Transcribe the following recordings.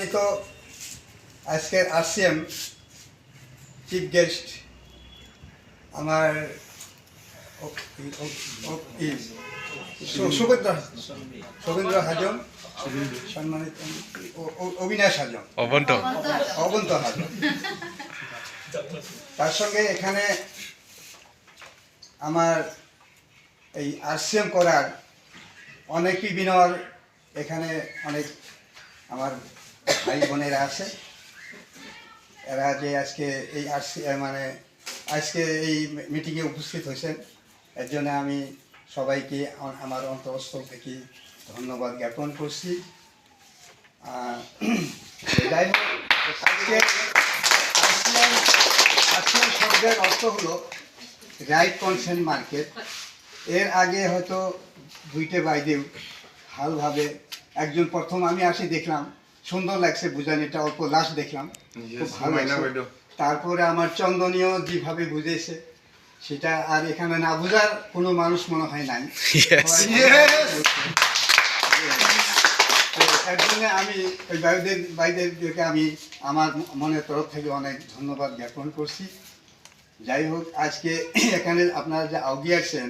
সম্মানিত আজকের RCM chief guest আমার শোভেন্দ্র হাজম, সম্মানিত অবিনাশ হাজম, অবন্ত হাজম, তার সঙ্গে এখানে আমার এই আরসিএম করার অনেক বিনর এখানে অনেক আমার ভাই বোনেরা আছে। এরা যে আজকে এই আজকে এই মিটিংয়ে উপস্থিত হয়েছেন, এর জন্য আমি সবাইকে আমার অন্তঃস্থল থেকে ধন্যবাদ জ্ঞাপন করছি। যাই হোক, আজকে আরসিএম শব্দের অর্থ হলো রাইট কনসেন্ট মার্কেট। এর আগে হয়তো দুইটে বাইদেও ভালোভাবে একজন প্রথম আমি আসি দেখলাম, সুন্দর লাগছে বুঝানিটা, অল্প লাস্ট দেখলাম, খুব ভালো। তারপরে আমার চন্দনীয় যেভাবে বুঝেছে সেটা আর এখানে না বুঝার কোনো মানুষ মনে হয় নাই। এর জন্য আমি ওই বাইদেরকে আমি আমার মনের তরফ থেকে অনেক ধন্যবাদ জ্ঞাপন করছি। যাই হোক, আজকে এখানে আপনারা যে আউগিয়েছেন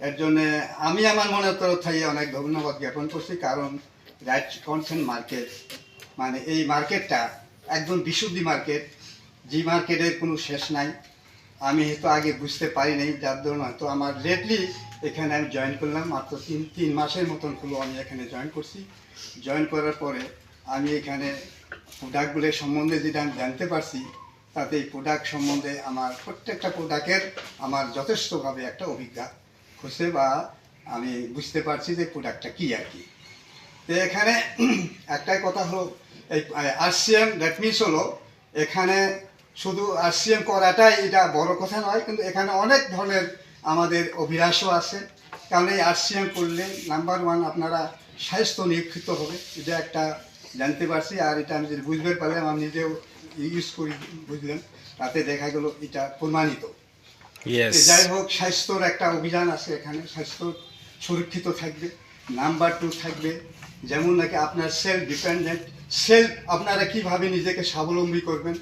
এর জন্য আমি আমার মনের তরফ থেকে অনেক ধন্যবাদ জ্ঞাপন করছি। কারণ রাইট কনসেন্ট মার্কেট মানে এই মার্কেটটা একদম বিশুদ্ধি মার্কেট, যে মার্কেটের কোনো শেষ নাই। আমি হয়তো আগে বুঝতে পারিনি, যার জন্য হয়তো আমার লেটলি এখানে আমি জয়েন করলাম। মাত্র তিন মাসের মতন হলো আমি এখানে জয়েন করছি। জয়েন করার পরে আমি এখানে প্রোডাক্টগুলোর সম্বন্ধে যেটা আমি জানতে পারছি, তাতে এই প্রোডাক্ট সম্বন্ধে আমার প্রত্যেকটা প্রোডাক্টের আমার যথেষ্টভাবে একটা অভিজ্ঞতা হচ্ছে, বা আমি বুঝতে পারছি যে প্রোডাক্টটা কী আর কি। তো এখানে একটাই কথা হলো, এই আরসিএম দ্যাট মিনস হলো এখানে শুধু আরসিএম করাটাই এটা বড় কথা নয়, কিন্তু এখানে অনেক ধরনের আমাদের অভিলাষও আছে। কারণ এই আরসিএম করলে নাম্বার ওয়ান আপনারা স্বাস্থ্য নিরীক্ষিত হবে, এটা একটা জানতে পারছি। আর এটা আমি যদি বুঝতে পারলাম, আমি নিজেও ইউজ করি, বুঝলাম, তাতে দেখা গেল এটা প্রমাণিত। যাই হোক, স্বাস্থ্যর একটা অভিযান আছে এখানে, স্বাস্থ্য সুরক্ষিত থাকবে। নাম্বার টু থাকবে যেমন নাকি আপনার সেলফ ডিপেন্ডেন্ট, আপনারা কীভাবে নিজেকে স্বাবলম্বী করবেন,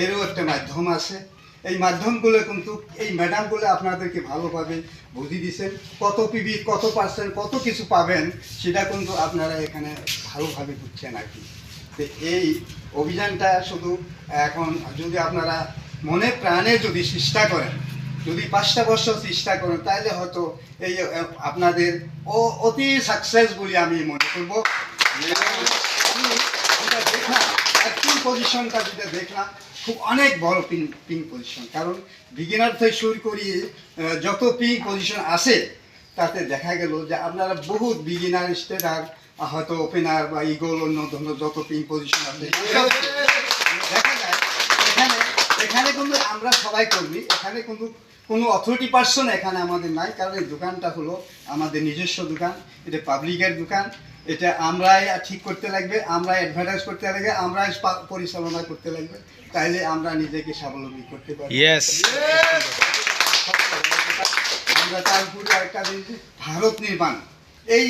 এরও একটা মাধ্যম আছে। এই মাধ্যমগুলো কিন্তু এই ম্যাডামগুলো আপনাদেরকে ভালোভাবে বুঝিয়ে দিচ্ছেন, কত পিবি, কত পার্সেন্ট, কত কিছু পাবেন, সেটা কিন্তু আপনারা এখানে ভালোভাবে বুঝছেন আর কি। তো এই অভিযানটা শুধু এখন যদি আপনারা মনে প্রাণে যদি চেষ্টা করেন, যদি 5টা বছর চেষ্টা করেন, তাহলে হয়তো এই আপনাদের অতি সাকসেস বলে আমি মনে করবো। যেটা দেখলাম অ্যাক্টিং পজিশনটা যেটা দেখলাম, খুব অনেক বড় পিং পজিশন। কারণ বিগিনার থেকে শুরু করি যত পিং পজিশন আছে, তাতে দেখা গেল যে আপনারা বহুত বিগিনার, স্টেটার, হয়তো ওপেনার বা ইগোল, অন্য ধরনের যত পিং পজিশন আছে দেখা যায়। এখানে কিন্তু আমরা সবাই কর্মী, এখানে কিন্তু কোনো অথরিটি পার্সন এখানে আমাদের নাই। কারণ এই দোকানটা হলো আমাদের নিজস্ব দোকান, এটা পাবলিকের দোকান। এটা আমরাই ঠিক করতে লাগবে, আমরা অ্যাডভার্টাইজ করতে লাগবে, আমরাই পরিচালনা করতে লাগবে, তাইলে আমরা নিজেকে স্বাবলম্বী করতে পারি। আমরা তারপরে একটা জিনিস, ভারত নির্মাণ, এই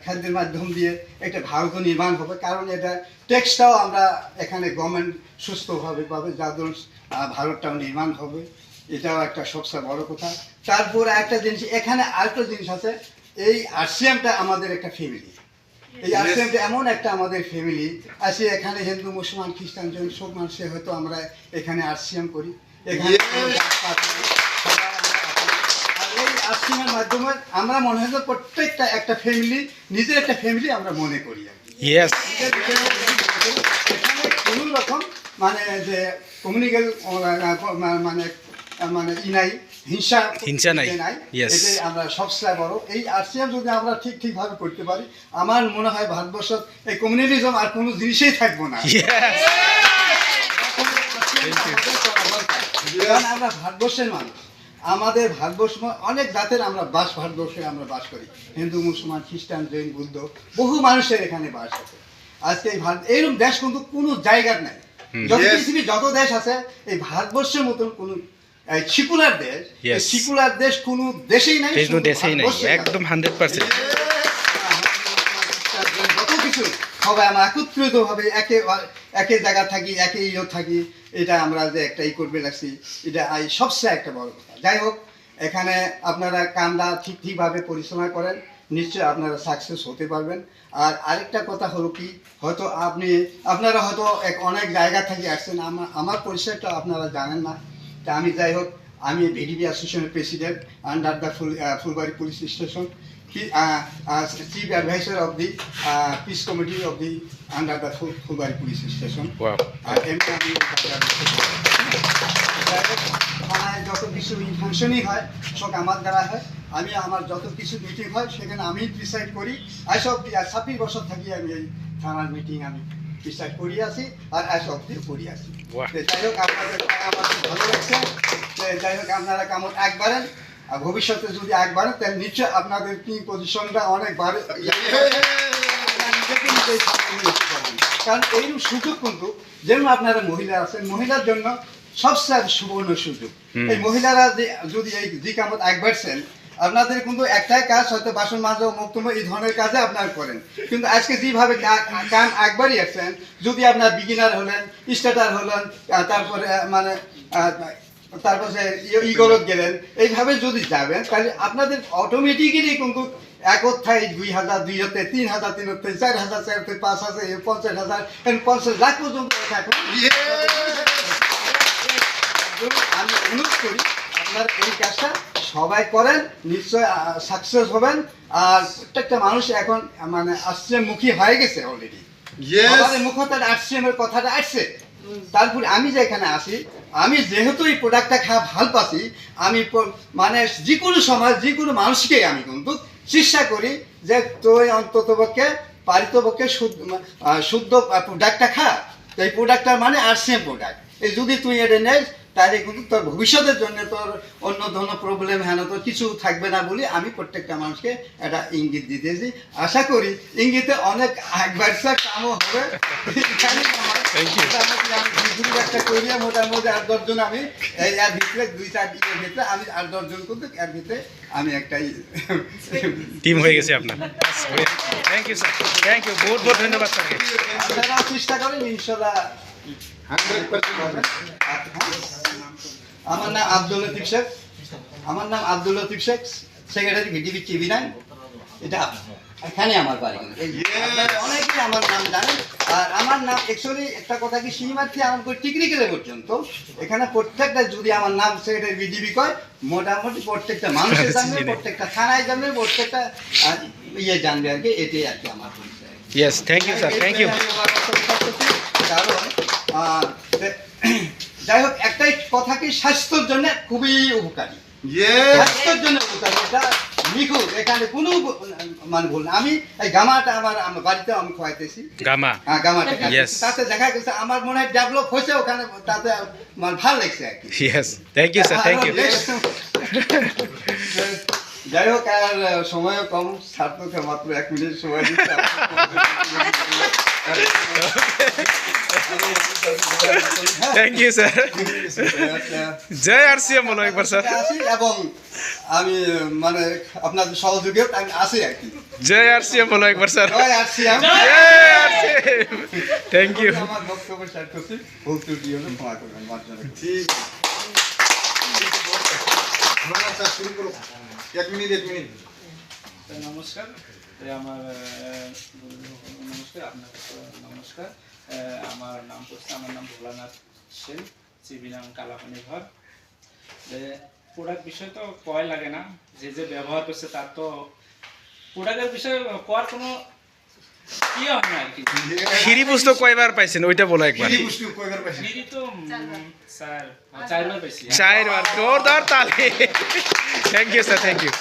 খাদ্যের মাধ্যম দিয়ে একটা ভারত নির্মাণ হবে। কারণ এটা ট্যাক্সটাও আমরা এখানে গভর্নমেন্ট সুস্থভাবে পাবে, যার জন্য ভারতটাও নির্মাণ হবে। এটাও একটা সবচেয়ে বড় কথা। তারপরে একটা জিনিস, এখানে আরেকটা জিনিস আছে, এই আরসিএমটা আমাদের একটা ফ্যামিলি। এই আরসিএমটা এমন একটা আমাদের ফ্যামিলি আছে, এখানে হিন্দু, মুসলমান, খ্রিস্টান, জৈন সব মানুষের হয়তো আমরা এখানে আরসিএম করি। এখানে এই আরসিএমের মাধ্যমে আমরা মনে হয় প্রত্যেকটা একটা ফ্যামিলি, নিজের একটা ফ্যামিলি আমরা মনে করি আর কি। এখানে কোনো রকম মানে যে কমিউনিকেল মানে নাই, হিংসা নাই, এটাই আমরা সবচেয়ে বড়। এই আরসিএম যদি আমরা ঠিকভাবে করতে পারি, আমার মনে হয় ভারতবর্ষ এই কমিউনিটিজম আর কোনো জিনিসই থাকবো না। কারণ আমরা ভারতবর্ষের মানুষ, আমাদের ভারতবর্ষ অনেক জাতের আমরা ভারতবর্ষে আমরা বাস করি, হিন্দু, মুসলমান, খ্রিস্টান, জৈন, বুদ্ধ, বহু মানুষের এখানে বাস আছে। আজকে এই এইরকম দেশ কিন্তু কোনো জায়গার নাই। যত পৃথিবীর যত দেশ আছে, এই ভারতবর্ষের মতন কোনো সেকুলার দেশ, সেকুলার দেশ কোনো দেশেই নাই, একদম 100%। যত কিছু সবাই আমরা একত্রিতভাবে একে জায়গা থাকি, একে থাকি, এটা আমরা যে একটা করবে লাগছি, এটা সবচেয়ে একটা বড় কথা। যাই হোক, এখানে আপনারা কামটা ঠিকভাবে পরিচালনা করেন, নিশ্চয়ই আপনারা সাকসেস হতে পারবেন। আর আরেকটা কথা হলো কি, হয়তো আপনারা হয়তো অনেক জায়গা থেকে আসছেন, আমার পরিচয়টা আপনারা জানেন না। তা আমি যাই হোক, আমি ভিডিপি অ্যাসোসিয়েশনের president under the Phulbari police station, chief advisor of the peace committee of the under the Fulbari police station. Wow. এমনি আমি থানায় যত কিছু ফাংশনই হয় সব আমার দ্বারা হয়। আমি আমার যত কিছু মিটিং হয় সেখানে আমি ডিসাইড করি। আজ অব্দি 26 বছর থাকি আমি এই থানার মিটিং আমি ডিসাইড করি আসি, আর আজ অব্দি করি আসি। যাই হোক, আপনাদের আমার ভালো লাগছে। যাই হোক, আপনারা কেমন একবারেন, আর ভবিষ্যতে যদি একবার তাহলে নিশ্চয় আপনাদের কি পজিশনটা অনেক বাড়ে, কারণ এইরকম সুযোগ কিন্তু যেমন আপনারা মহিলা আছেন, মহিলার জন্য সবচেয়ে সুবর্ণ সুযোগ। এই মহিলারা যদি এই দিকামত একবারছেন, আপনাদের কিন্তু একটাই কাজ, হয়তো বাসন মাজা মুক্তম এই ধরনের কাজে আপনারা করেন, কিন্তু আজকে যেভাবে কাম একবারই আসছেন, যদি আপনার বিগিনার হলেন, স্টার্টার হলেন, তারপরে মানে তারপরে ইগলত গেলেন, এইভাবে যদি যাবেন তাহলে আপনাদের অটোমেটিক্যালি কিন্তু এক অধ্যায় 2000, 2000, 3000, 3000, 4000, 4000, 5000, 50,000, 50 লাখ পর্যন্ত আমি অনুরোধ করি আপনার এই কাজটা সবাই করেন, নিশ্চয় সাকসেস হবেন। আর প্রত্যেকটা মানুষ এখন মানে আশ্রমমুখী হয়ে গেছে অলরেডি, আমাদের মুখতার আশ্রমের কথাটা আসছে। তারপরে আমি যে এখানে আসি, আমি যেহেতু এই প্রোডাক্টটা খাওয়া ভাল পাচ্ছি, আমি মানে যে কোনো সময় যে কোনো মানুষকে আমি কিন্তু চেষ্টা করি যে তুই অন্তত পক্ষে পারিতপক্ষে শুদ্ধ প্রোডাক্টটা খা। এই প্রোডাক্টটার মানে আরসিএম প্রোডাক্ট, এই যদি তুই এটা নেস তাহলে কিন্তু তোর ভবিষ্যতের জন্য তোর অন্য ধরনের প্রবলেম হ্যাঁ তোর কিছু থাকবে না বলে আমি প্রত্যেকটা মানুষকে একটা ইঙ্গিত দিতেছি। আশা করি ইঙ্গিতে অনেক একবারসা কামও হবে। একটা করিয়া মোটামুটি 8-10 জন আমি এর ভিতরে 2-4 দিনের ভিতরে আমি 8-10 জন কিন্তু এর ভিতরে আমি একটাই টিম হয়ে গেছে আপনার। Thank you sir, thank you, বহুত বহুত ধন্যবাদ স্যারকে। আপনারা চেষ্টা করেন, ইনশাআল্লাহ 100%। আমার নাম আব্দুল লতিফ শেখ, সেক্রেটারি ভিডিপি চিবিনান। এটা এখানে আমার বাড়ি, অনেকেই আমার নাম জানেন। আর আমার নাম অ্যাকচুয়ালি একটা কথা কি, সীমার্থী আমার টেকনিক্যালে পর্যন্ত এখানে প্রত্যেকটা যদি আমার নাম সেক্রেটারি ভিডিপি কয়, মোটামুটি প্রত্যেকটা মানুষের জানবে, প্রত্যেকটা থানায় জানবে, প্রত্যেকটা জানবে আর কি। এটাই আর কি আমার পরিচয়। Yes, thank you sir, thank you. কারণ যাই হোক, একটাই কথা কি, স্বাস্থ্যের জন্য খুবই উপকারী, স্বাস্থ্যের জন্য উপকারী, এটা নিখুঁত, এখানে কোনো মানে ভুল না। আমি এই গামাটা আমার বাড়িতে আমি খাওয়াইতেছি, হ্যাঁ গামাটা, তাতে দেখা গেছে আমার মনে হয় ডেভেলপ হয়েছে ওখানে, তাতে মানে ভালো লাগছে আর কি। Thank you sir, thank you. যাই হোক, আর সময়ও কম, ছাত্রকে মাত্র 1 মিনিট সময় দিচ্ছে। Thank you sir. জয় আরসিএম বলো একবার স্যার। এবং আমি মানে আপনাদের সহযোগিতা আমি আসি আর কি। জয় আরসিএম বলো একবার স্যার। জয় আরসিএম। Thank you. আমার বক্তব্য শেষ করছি, ভুল ত্রুটি হলে ক্ষমা করবেন, মার্জনা করছি। এক মিনিট। নমস্কার, আমার নমস্কার, আপনার নমস্কার। আমার নাম ভোলানাথ সেন, চিবিনাম কালাপানি ঘর। প্রোডাক্ট বিষয় তো কয় লাগে না, যে ব্যবহার করছে তার তো প্রোডাক্টের বিষয়ে কর কোনো কি হয় না আর কি। ফ্রি পুস্তক কয়বার পাইছেন ওইটা বলো একবার। ফ্রি তো স্যার 4বার পাইছি। 4বার, জোরদার তালি। Thank you sir, thank you.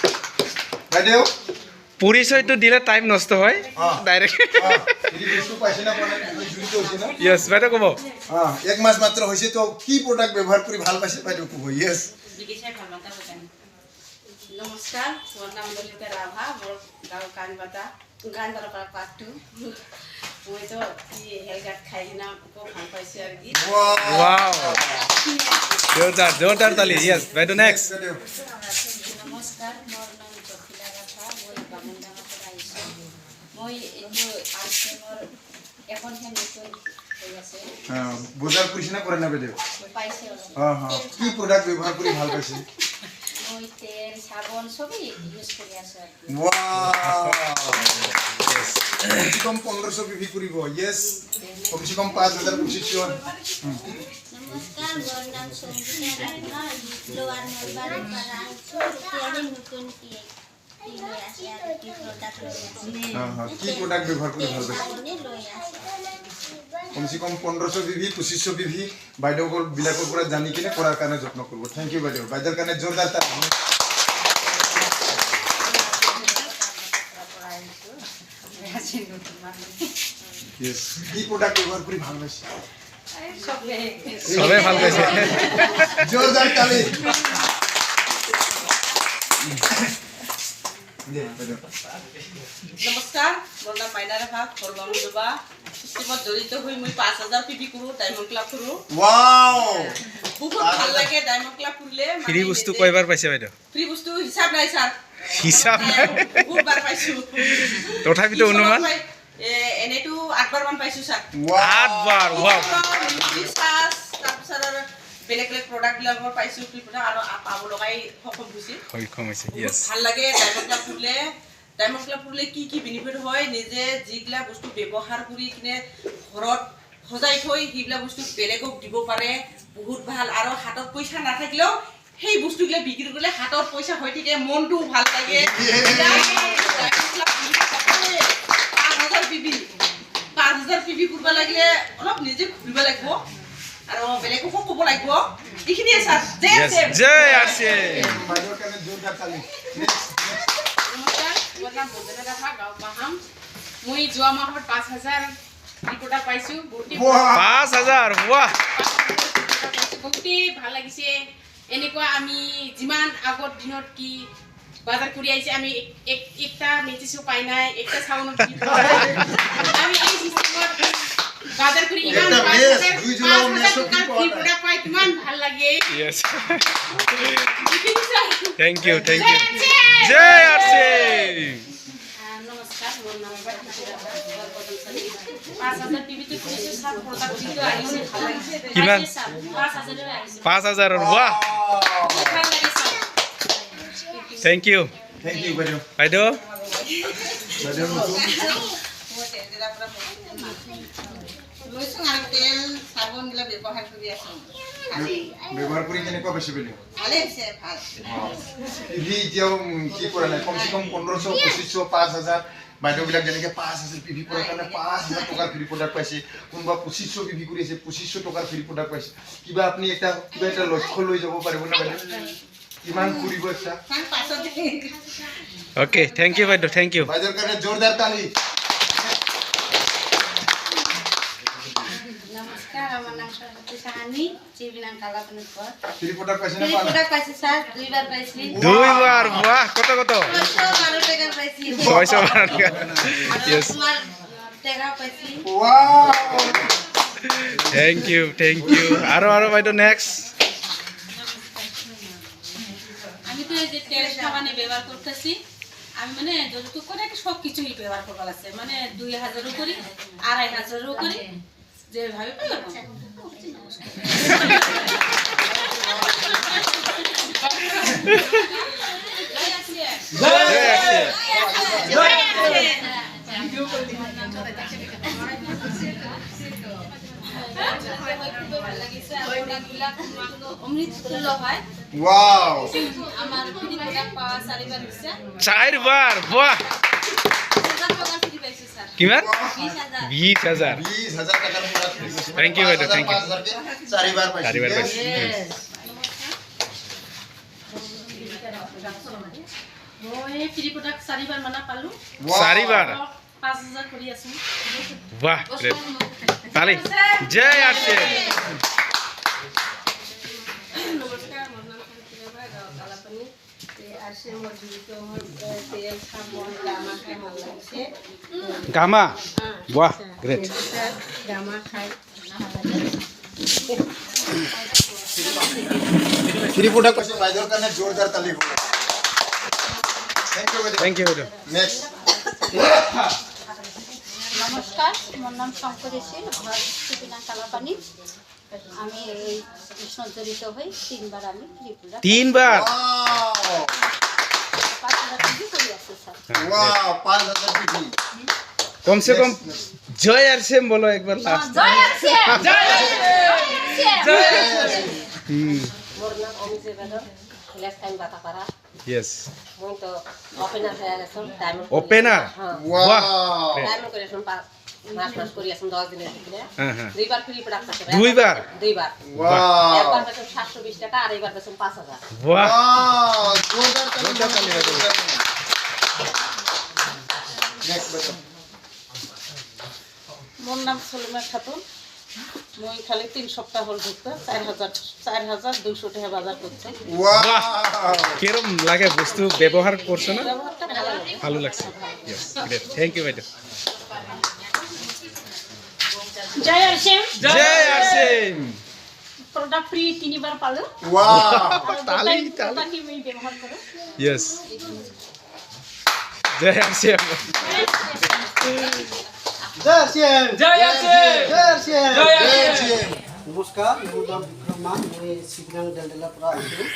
পরিচয় তো দিলে টাইম নষ্ট হয়, ডাইরেক্ট। ইয়েস বাইদেউ ক'ব। 1 মাস মাত্র হয়েছে, তো কি প্রোডাক্ট ব্যবহার করে ভাল পাইছে বাইদেউ ক'ব। ইয়েস। নমস্কার, মোর নাম ললিতা রাভা, মোর গাঁও কানবাতা, গানদারপাড়া পার্ট 2। মই তো হেলগাট খাই কিনা খুব ভাল পাইছো আর কি। ওয়াও, জোরদার তালি। ইয়েস বাইদেউ, নেক্সট। নমস্কার, মোর নাম জখিলা রাভা, মই বামুনডাঙাৰ পৰা আহিছোঁ। মই এইটো আৰচিএমৰ এখনহে নতুন হৈ আছে বজাৰ কৰিছে না কৰে না বাইদেউ পাইছে অলপ কি প্ৰডাক্ট ব্যৱহাৰ কৰি ভাল পাইছে মই তেল চাবোন সবই ইউজ কৰি আছো আৰু কম 1500 বিক্রি করিব ইয়েস কমসে কম 5000 পজিশন নমস্কার মোর নাম সঙ্গীতা রাখা লোয়ার নলবাড়ি পাড়া তেলে নতুন কি লই আসে আর কি প্রোডাক্ট লই আসে কি প্রোডাক্ট ব্যবহার করে ভালো পাইছে সাবনে লই আসে কমসে কম 1500 বিভি 2500 বিভি বাইদেউকল বিলাকৰ পৰা জানি কিনে কৰাৰ কাৰণে যত্ন কৰিব থ্যাংক ইউ বাইদেউ বাইদেউৰ কাৰণে জোৰদাৰ তালি ইয়েস কি প্রোডাক্ট ব্যবহার কৰি ভাল পাইছে সবে ভাল পাইছে জোরদার তালি নমস্কাৰ মোৰ নাম মাইনা ৰেখা ঘৰবাম দুবা সিস্টেমত জড়িত হৈ মই 5000 পিপি কৰোঁ ডায়মণ্ড ক্লাব কৰোঁ ওয়াও বহুত ভাল লাগে ডায়মণ্ড ক্লাব কৰিলে ফ্ৰী বস্তু কয়বাৰ পাইছে বাইদেউ ফ্ৰী বস্তু হিচাপ নাই ছাৰ হিচাপ নাই বহুত বাৰ পাইছোঁ তথাপিতো অনুমান এনেইতো 8 বাৰ মান পাইছোঁ ছাৰ 8 বাৰ ওয়াও তাৰপিছত আৰু বেলেগ বেলেগ প্ৰডাক্টবিলাকৰ পাইছোঁ ফ্লিপকাৰ্ট আৰু পাব লগাই সক্ষম হৈছে সক্ষম হৈছে ইয়েস ভাল লাগে ডায়মণ্ড ক্লাব কৰিলে কি কি বেনিফিট হয় নিজে যিগিলা বস্তু ব্যৱহাৰ কৰি কিনে ঘৰত সজাই থৈ সেইবিলাক বস্তু বেলেগক দিব পাৰে বহুত ভাল আৰু হাতত পইচা নাথাকিলেও সেই বস্তুগিলা বিক্ৰী কৰিলে হাতত পইচা হৈ থাকে মনটো ভাল লাগে 5000 পিবি কৰিব লাগিলে অলপ নিজে ঘূৰিব লাগিব আৰু বেলেগকো ক'ব লাগিব এইখিনিয়ে ছাৰ জয় আৰছে বাইদেউৰ কাৰণে জোৰদাৰ তালি নমস্কাৰ মোৰ নাম বন্দনা ৰাভা গাঁও পাহাম মই যোৱা মাহত 5000 ৰিপৰ্টাৰ পাইছোঁ বহুতেই 5000 বাহ বহুতেই ভাল লাগিছে এনেকুৱা আমি যিমান আগৰ দিনত কি বাজাৰ কৰি আহিছে আমি একটা মেচিছো পাই নাই একটা চাউনত আমি এই চিষ্টেমত বাজাৰ কৰি ইমান 5000 ৰিপৰ্টাৰ পাই কিমান ভাল লাগে ইয়েস থ্যাংক ইউ জয় আরছে নমস্কাৰ মোৰ নাম বদলছালী 5000 টিভিতে কৰিছোঁ ছাৰ প্ৰডাক্ট যিটো আহিছে ভাল লাগিছে কিমান 5000 আহিছে 5000 বাহ ভাল লাগিছে থ্যাংক ইউ বাইদেউ বাইদেউ বাইদেউ নতুন লৈছোঁ আৰু তেল চাবোনবিলাক ব্যৱহাৰ কৰি আছোঁ ব্যৱহাৰ কৰি কেনেকুৱা পাইছে বাইদেউ ভালেই হৈছে ভাল পিভি এতিয়াও কি কৰা নাই কমসে কম 1500 2500 5000 বাইদেউবিলাক যেনেকৈ 5000 পিভি কৰাৰ কাৰণে 5000 টকাৰ ফ্ৰী প্ৰডাক্ট পাইছে কোনোবা 2500 পিভি কৰি আছে 2500 টকাৰ ফ্ৰী প্ৰডাক্ট পাইছে কিবা আপুনি কিবা এটা লক্ষ্য লৈ যাব পাৰিব না বাইদেউ কিমান কৰিব এটা ওকে থ্যাংক ইউ বাইদেউ থ্যাংক ইউ বাইদেউৰ কাৰণে জোৰদাৰ তালি নমস্কার আমার নাম সরস্বতী সাহানি চিবিনাং কালাপানির পর ফ্ৰী প্ৰডাক্ট পাইছে না ফ্রি প্রোডাক্ট পাইছি স্যার দুইবার পাইছি 2 বার বাহ কত 612 টাকা পাইছি 612 টাকা ইয়েস তোমার টাকা পাইছি ওয়াও থ্যাংক ইউ আৰু বাইদেউ নেক্সট আমি তো এই যে তেল সাবানে ব্যবহার করতেছি আমি মানে যতটুকু করে সব কিছুই ব্যবহার করবার আছে মানে 2000ও করি 2500ও করি যেভাবে পেলাম অমৃততুল্য হয় ওয়াও আমার ফ্রি প্রোডাক্ট পাওয়া 4 বার হচ্ছে 4 বার বাহ 1000 টাকা ফ্রি পাইছি স্যার কিমান 20000 20000 20000 টাকার প্রোডাক্ট ফ্রি পাইছে Thank you, বাইদেউ, thank you. 5000 কে 4 বার পাইছে 4 বার পাইছে মই ফ্রি প্রোডাক্ট 4 বার মানা পালো 4 বার 5000 কৰি আছো বাহ গ্রেট তালি জয় আরছে নমস্কাৰ মোৰ নাম শান্তিৰেখা গাঁও কালাপানী আছে মোৰ যিটো মোৰ তেল চাবোন গামা খাই ভাল লাগিছে গামা বাহ গ্রেট গামা খাই ফ্রি প্রোডাক্ট পাইছে বাইদেউৰ কাৰণে জোৰদাৰ তালি হ'ব থ্যাংক ইউ বাইদেউ থ্যাংক ইউ বাইদেউ নেক্সট নমস্কার, মোর নাম শঙ্কর এসির, ঘর সিপিনা কালাপানি। আমি এই কৃষ্ণ জড়িত হই 3বার আমি ত্রিপুরা 3বার ওয়াও 5,000 টাকা করে আছে স্যার। ওয়াও 5000 পিভি কমসে কম জয় আর সেম বলো একবার লাস্ট জয় আছে, জয় আছে, জয় আছে। মোর নাম অমিজে বেদর লেস টাইম বাতাপাড়া ইয়েস মই তো ওপেনার হয়ে গেছম ডায়মন্ড ওপেনার হ্যাঁ ওয়াও ডায়মন্ড করে আসম মাস করে আসম 10 দিনের ভিতরে হ্যাঁ হ্যাঁ দুইবার ফ্রি প্রোডাক্ট আছে দুইবার? দুইবার ওয়াও একবার বেতন 720 টাকা আর একবার বেতন 5000 বাহ ওয়াও জোরদার তালি নেক্সট বেটা মোর নাম সলিমা খাতুন। মই খালি 3 সপ্তাহ হল ঢুকতে 4200 টাকা বাজার করছে। ওয়াও কিরম লাগে বস্তু ব্যবহার করছো না ব্যবহারটা ভালো লাগে। ভালো লাগছে yes great thank you madam Joy আছে, জয় আর সেম প্রোডাক্ট ফ্রি 3বার পালো। ওয়াও তালি প্রোডাক্ট আমি ব্যবহার করো। ইয়েস জয় আর সেম নমস্কাৰ, মোৰ নাম বিক্ৰম মান। মই চিভিলাং ডেণ্টেলৰ পৰা আহিছোঁ।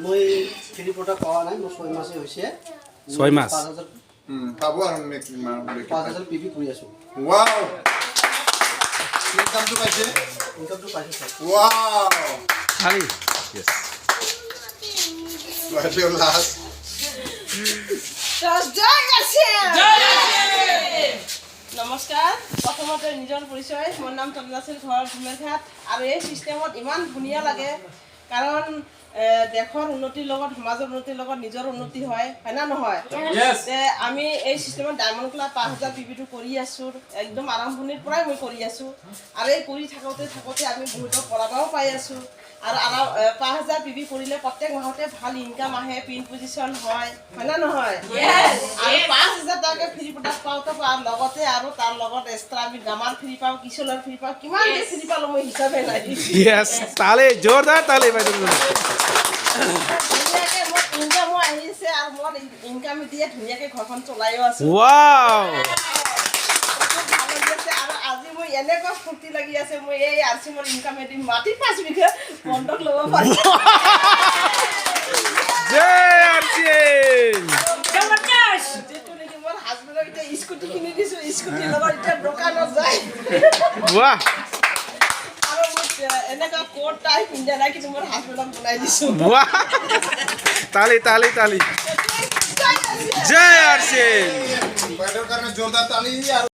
মই ফ্ৰী প্ৰডাক্ট পোৱা নাই, মোৰ 6 মাছেই হৈছে। 6 মাস? পাবো আর নেক্সট 5,000 পিভি কৰি আছোঁ। ওয়াও ইনকামটো পাইছে ইনকামটো পাইছোঁ ছাৰ। ওয়াও তালি ইয়েস বাইদেউ লাস্ট নমস্কাৰ, প্ৰথমতে নিজৰ পৰিচয়। মোৰ নাম তন্নাছিল, ঘৰ ধুমেৰঘাট। আৰু এই চিষ্টেমত ইমান ধুনীয়া লাগে, কাৰণ দেশৰ উন্নতিৰ লগত সমাজৰ উন্নতিৰ লগত নিজৰ উন্নতি হয় না নহয়? যে আমি এই চিষ্টেমত ডায়মণ্ড ক্লাব 5000 পিভিটো কৰি আছোঁ, একদম আৰম্ভণিৰ পৰাই মই কৰি আছোঁ। আৰু এই কৰি থাকোঁতে আমি বহুতক পৰামৰ্শ পাই আছোঁ। আৰু 5000 পিভি কৰিলে প্ৰত্যেক মাহতে ভাল ইনকাম আহে, পিন পজিশ্যন হয় না নহয়? আৰু 5000 টকা ফ্ৰী প্ৰডাক্ট পাওঁতে লগতে আৰু তাৰ লগত এক্সট্ৰা আমি গামাৰ ফ্ৰী পাওঁ, কিশোৰৰ ফ্ৰী পাওঁ। কিমান ফ্ৰী পালোঁ মই হিচাপে নাই। ইয়েস তালি জোরদার তালি বাইদেউ ধুনীয়াকৈ মোৰ ইনকামো আহিছে আৰু মই ইনকাম দিয়ে ধুনীয়াকৈ ঘৰখন চলাইও আছোঁ। ওয়াও খুব ভাল লাগি আছে। আৰু আজি মই এনেকুৱা ফূৰ্তি লাগি আছে, মই এই RC মোৰ ইনকামেদি মাটি 5 বিঘা বন্ধক ল'ব পাৰিম। জয় আর সেম যিটো নেকি মোৰ হাজবেণ্ডক এতিয়া স্কুটি কিনি দিছোঁ, স্কুটিৰ লগত এতিয়া দোকানত যায়। বাহ আৰু মই এনেকুৱা কোট টাই পিন্ধা নাই, কিন্তু মোৰ হাজবেণ্ডক বনাই দিছোঁ। বাহ তালি তালি তালি জয় আর সেম বাইদেউৰ কাৰণে জোৰদাৰ তালি আৰু